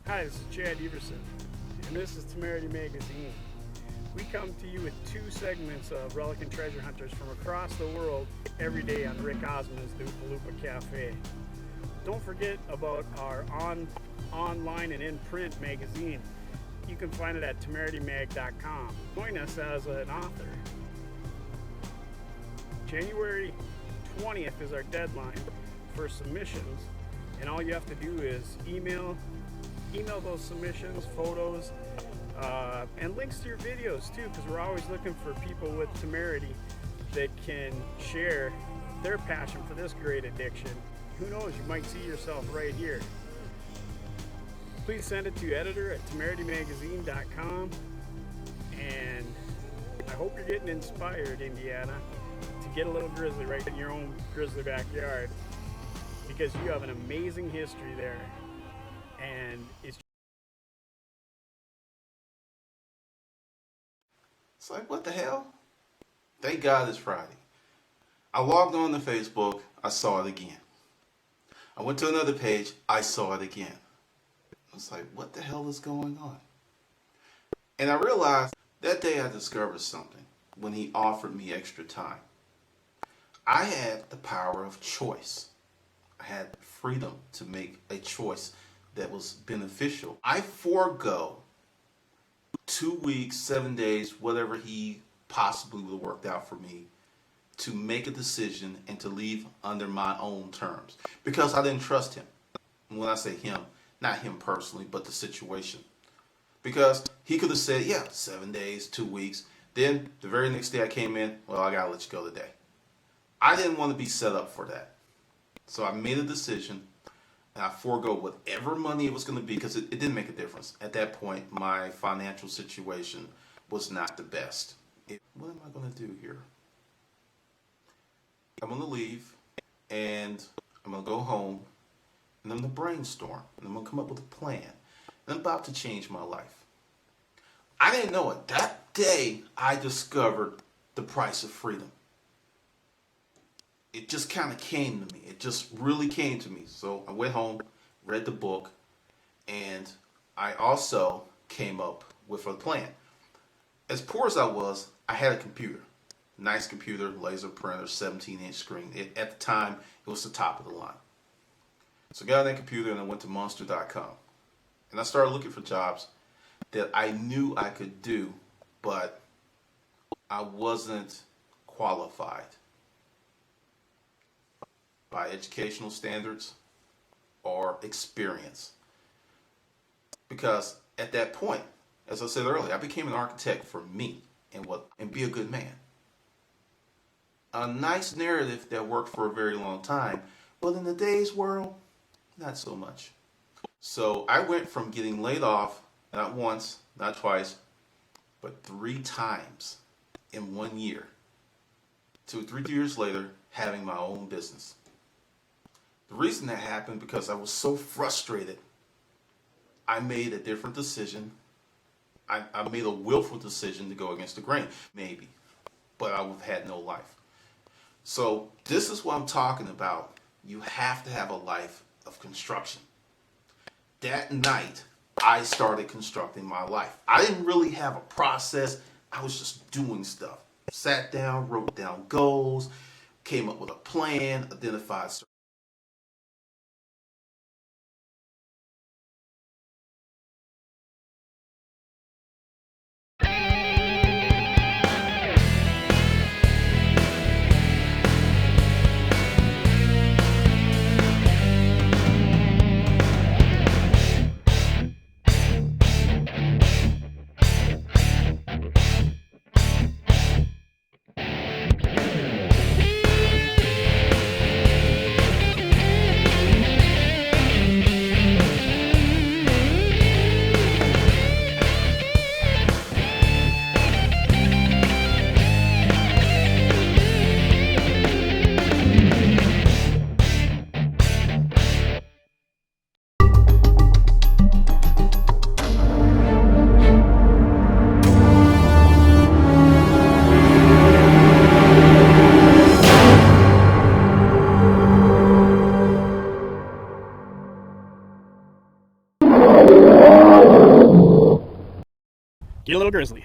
Hi, this is Chad Everson, and this is Temerity Magazine. We come to you with two segments of relic and treasure hunters from across the world every day on Rick Osmond's New Palooka Cafe. Don't forget about our online and in-print magazine. You can find it at temeritymag.com. Join us as an author. January 20th is our deadline for submissions, and all you have to do is email those submissions, photos, and links to your videos too, because we're always looking for people with temerity that can share their passion for this great addiction. Who knows, you might see yourself right here. Please send it to editor@temeritymagazine.com, and I hope you're getting inspired, Indiana, to get a little grizzly right in your own grizzly backyard, because you have an amazing history there, and it's like, what the hell? Thank God it's Friday. I logged on to Facebook, I saw it again. I went to another page, I saw it again. I was like, what the hell is going on? And I realized that day I discovered something when he offered me extra time. I had the power of choice. I had freedom to make a choice that was beneficial. I forego 2 weeks, 7 days, whatever he possibly would have worked out for me, to make a decision and to leave under my own terms, because I didn't trust him. And when I say him, not him personally, but the situation. Because he could have said, yeah, 7 days, 2 weeks. Then the very next day I came in, well, I gotta let you go today. I didn't want to be set up for that. So I made a decision, and I forego whatever money it was going to be, because it didn't make a difference. At that point, my financial situation was not the best. What am I going to do here? I'm going to leave, and I'm going to go home, and I'm going to brainstorm, and I'm going to come up with a plan. And I'm about to change my life. I didn't know it. That day, I discovered the price of freedom. It just kind of came to me. It just really came to me. So I went home, read the book, and I also came up with a plan. As poor as I was, I had a computer. Nice computer, laser printer, 17-inch screen. At the time, it was the top of the line. So I got on that computer and I went to monster.com. And I started looking for jobs that I knew I could do, but I wasn't qualified by educational standards or experience. Because at that point, as I said earlier, I became an architect for me and be a good man. A nice narrative that worked for a very long time, but in today's world, not so much. So I went from getting laid off, not once, not twice, but 3 times in 1 year, to 3 years later, having my own business. The reason that happened because I was so frustrated. I made a different decision. I made a willful decision to go against the grain, maybe, but I would have had no life. So this is what I'm talking about. You have to have a life of construction. That night, I started constructing my life. I didn't really have a process. I was just doing stuff. Sat down, wrote down goals, came up with a plan, identified Get a little grizzly.